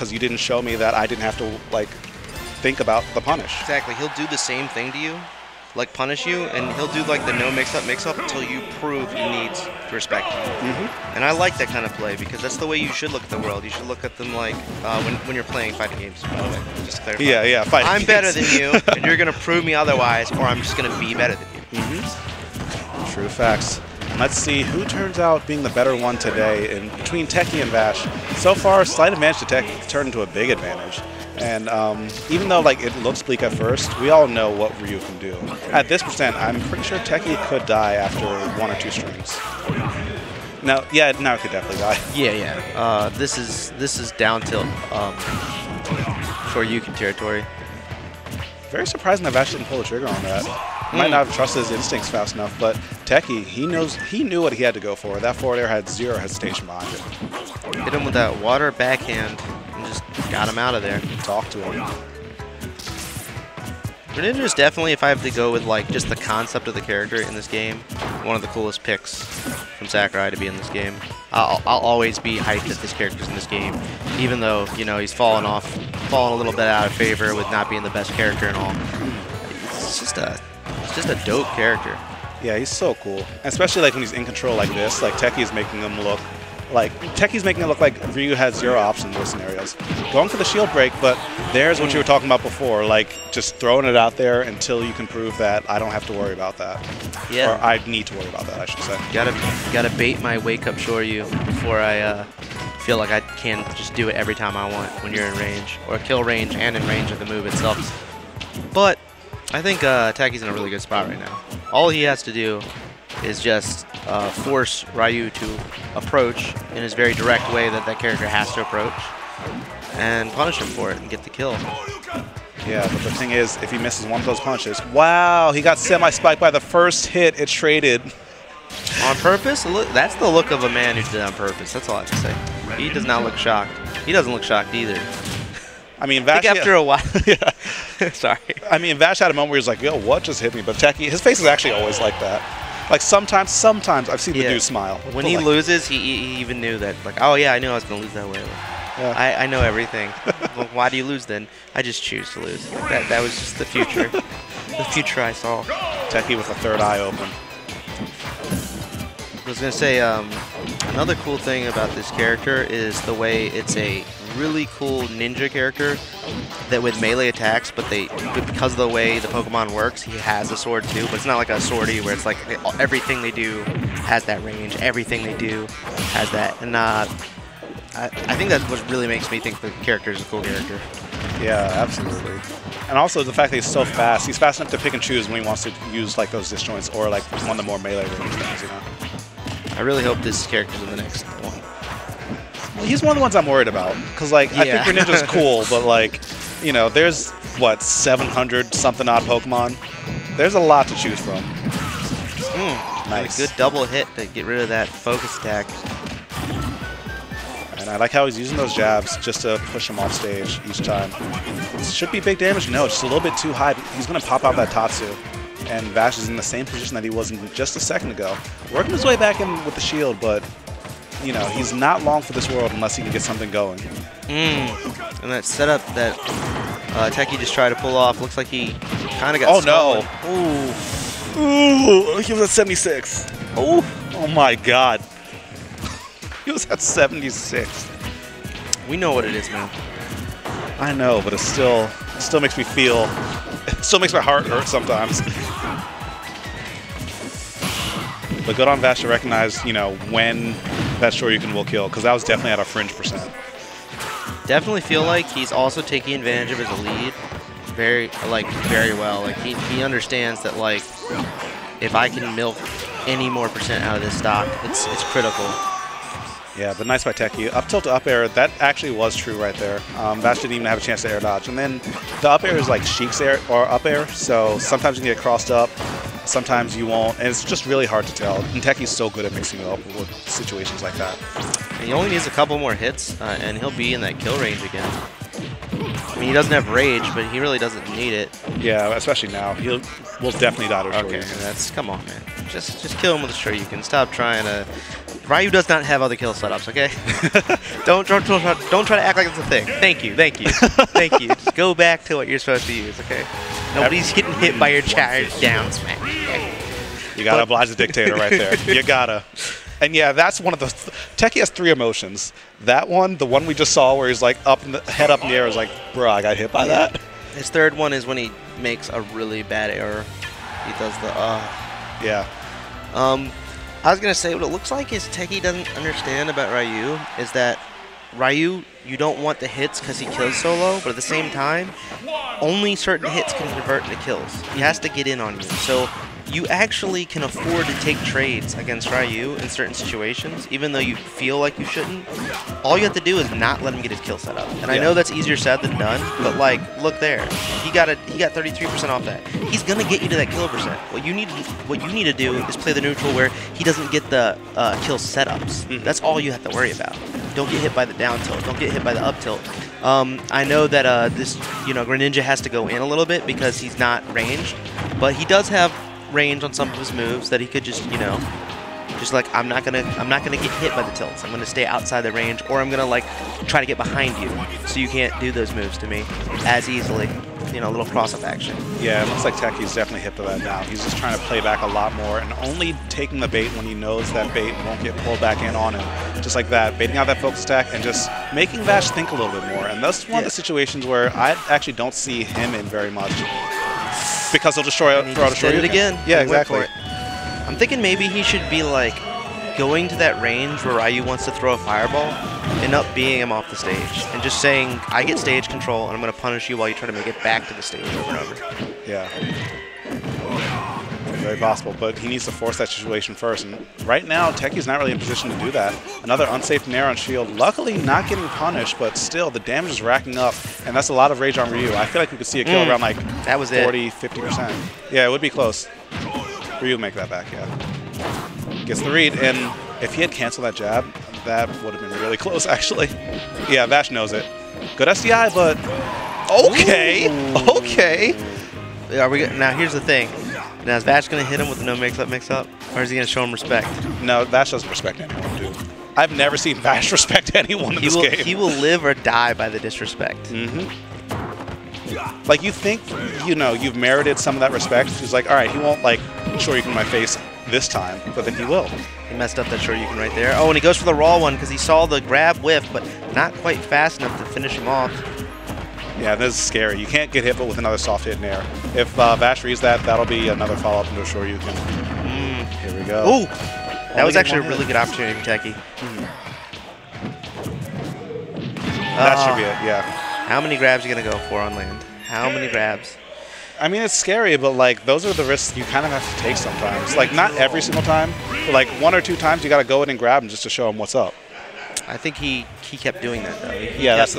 because you didn't show me that I didn't have to, like, think about the punish. Exactly. He'll do the same thing to you, like punish you, and he'll do like the no mix-up until you prove he needs to respect you. And I like that kind of play because that's the way you should look at the world. You should look at them like when you're playing fighting games, by the way. Just to clarify. Yeah, fighting I'm games. better than you, and you're going to prove me otherwise, or I'm just going to be better than you. True facts. Let's see who turns out being the better one today in between Techei and Vash. So far, slight advantage to Techei turned into a big advantage. And even though like it looks bleak at first, we all know what Ryu can do. At this percent, I'm pretty sure Techei could die after 1 or 2 strings. Now it could definitely die. Yeah. This is down tilt for Yukin territory. Very surprising that Vash didn't pull the trigger on that. He might not have trusted his instincts fast enough, but Techei, he knew what he had to go for. That forward air had 0 hesitation behind it. Hit him with that water backhand and just got him out of there. Talk to him. Greninja is definitely, if I have to go with like just the concept of the character in this game, one of the coolest picks from Sakurai to be in this game. I'll always be hyped that this character's in this game, even though he's fallen a little bit out of favor with not being the best character and all. It's just a dope character. Yeah, he's so cool, especially like when he's in control like this. Like Techei's making him look like Ryu has 0 options in those scenarios. Going for the shield break, but there's what you were talking about before, like just throwing it out there until you can prove that I don't have to worry about that. Yeah. Or I need to worry about that, I should say. Gotta bait my wake up Shoryu before I feel like I can just do it every time I want when you're in range, or kill range and in range of the move itself. But I think Techei's in a really good spot right now. All he has to do is just force Ryu to approach in his very direct way that character has to approach, and punish him for it and get the kill. Yeah, but the thing is, if he misses one of those punches, wow, he got semi-spiked by the first hit it traded. On purpose? Look, that's the look of a man who did it on purpose. That's all I have to say. He does not look shocked. He doesn't look shocked either. I mean, Vash, I think after a while. Yeah. Sorry. I mean, Vash had a moment where he was like, yo, what just hit me? But Techei, his face is actually always like that. Like sometimes I've seen the dude smile. When he loses, he even knew that, like, oh yeah, I knew I was going to lose that way. Yeah. I know everything. Well, why do you lose then? I just choose to lose. That was just the future. The future I saw. Techei with a third eye open. I was going to say, another cool thing about this character is the way it's a really cool ninja character that with melee attacks, but because of the way the Pokemon works, he has a sword too, but it's not like a swordy where it's like everything they do has that range, everything they do has that, and I think that's what really makes me think the character is a cool character. Yeah, absolutely. And also the fact that he's so fast, he's fast enough to pick and choose when he wants to use like those disjoints or like one of the more melee range things, I really hope this character's in the next one. Well, he's one of the ones I'm worried about, because like I think Greninja's cool, but like there's what 700 something odd Pokemon. There's a lot to choose from. Nice. A good double hit to get rid of that focus attack. And I like how he's using those jabs just to push him off stage each time. This should be big damage. No, just a little bit too high. He's going to pop out that Tatsu. And Vash is in the same position that he was in just a second ago. Working his way back in with the shield, but he's not long for this world unless he can get something going. And that setup that Techei just tried to pull off, looks like he kind of got stolen. No. Ooh, he was at 76. Oh my God. He was at 76. We know what it is, man. I know, but it still makes me feel, it still makes my heart hurt sometimes. But good on Vash to recognize, when that Shoryuken will kill, because that was definitely at a fringe percent. Definitely feel like he's also taking advantage of his lead very well. Like he understands that like if I can milk any more percent out of this stock, it's critical. Yeah, but nice by Techei. Up tilt to up air, that actually was true right there. Vash didn't even have a chance to air dodge. And then the up air is like Sheik's air or up air, so sometimes you can get crossed up, sometimes you won't, and it's just really hard to tell. And Techei's so good at mixing it up with situations like that. And he only needs a couple more hits, and he'll be in that kill range again. I mean, he doesn't have rage, but he really doesn't need it. Yeah, especially now. We'll definitely die to a Okay, come on, man. Just kill him with a Shoryuken. Stop trying to Ryu does not have other kill setups, okay? don't try to act like it's a thing. Thank you. Thank you. Just go back to what you're supposed to use, okay? Nobody's getting hit by your charge down smash. Okay? You gotta oblige the dictator right there. You gotta. And yeah, that's one of the... Techei has 3 emotions. That one, the one we just saw where he's like head up in the air, is like, bro, I got hit by that. His third one is when he makes a really bad error. He does the Yeah. I was going to say, what it looks like is Techei doesn't understand about Ryu is that Ryu, you don't want the hits because he kills solo, but at the same time, only certain hits can convert into kills. He has to get in on you. So you actually can afford to take trades against Ryu in certain situations, even though you feel like you shouldn't. All you have to do is not let him get his kill set up. And I know that's easier said than done, but like, look there. He got 33% off that. He's gonna get you to that kill percent. What you need to do is play the neutral where he doesn't get the kill setups. That's all you have to worry about. Don't get hit by the down tilt. Don't get hit by the up tilt. I know that this, Greninja has to go in a little bit because he's not ranged, but he does have range on some of his moves that he could just, just like, I'm not gonna get hit by the tilts. I'm gonna stay outside the range, or I'm gonna like try to get behind you so you can't do those moves to me as easily. A little cross-up action. Yeah, it looks like Techei's definitely hip to that now. He's just trying to play back a lot more and only taking the bait when he knows that bait won't get pulled back in on him. Just like that, baiting out that focus attack and just making Vash think a little bit more. And that's one of the situations where I actually don't see him in very much. Because he'll just throw out a Shoryuken again. Yeah, exactly. I'm thinking maybe he should be like going to that range where Ryu wants to throw a fireball and up being him off the stage and just saying, I get stage control and I'm going to punish you while you try to make it back to the stage over and over. Yeah. Very possible, but he needs to force that situation first. And right now, Techei's not really in position to do that. Another unsafe nair on shield. Luckily, not getting punished, but still, the damage is racking up, and that's a lot of rage on Ryu. I feel like we could see a kill around like 40, 50%. Yeah, it would be close. Ryu make that back, yeah. Gets the read, and if he had canceled that jab, that would have been really close, actually. Yeah, Vash knows it. Good SDI, but okay, okay. Now, here's the thing. Now, is Vash going to hit him with the no mix-up, or is he going to show him respect? No, Vash doesn't respect anyone, dude. I've never seen Vash respect anyone in this game. He will live or die by the disrespect. Like, you think, you've merited some of that respect. He's like, all right, he won't, like, Shoryuken in my face this time, but then he will. He messed up that Shoryuken right there. Oh, and he goes for the raw one because he saw the grab whiff, but not quite fast enough to finish him off. Yeah, this is scary. You can't get hit with another soft hit in air. If Vash reads that, that'll be another follow-up into a Shoryuken. Here we go. Ooh! That was actually a really good opportunity for Techei. That should be it, yeah. How many grabs are you going to go for on land? How many grabs? I mean, it's scary, but, like, those are the risks you kind of have to take sometimes. Like, not every single time, but, like, 1 or 2 times you got to go in and grab him just to show him what's up. I think he kept doing that, though. Yeah, that's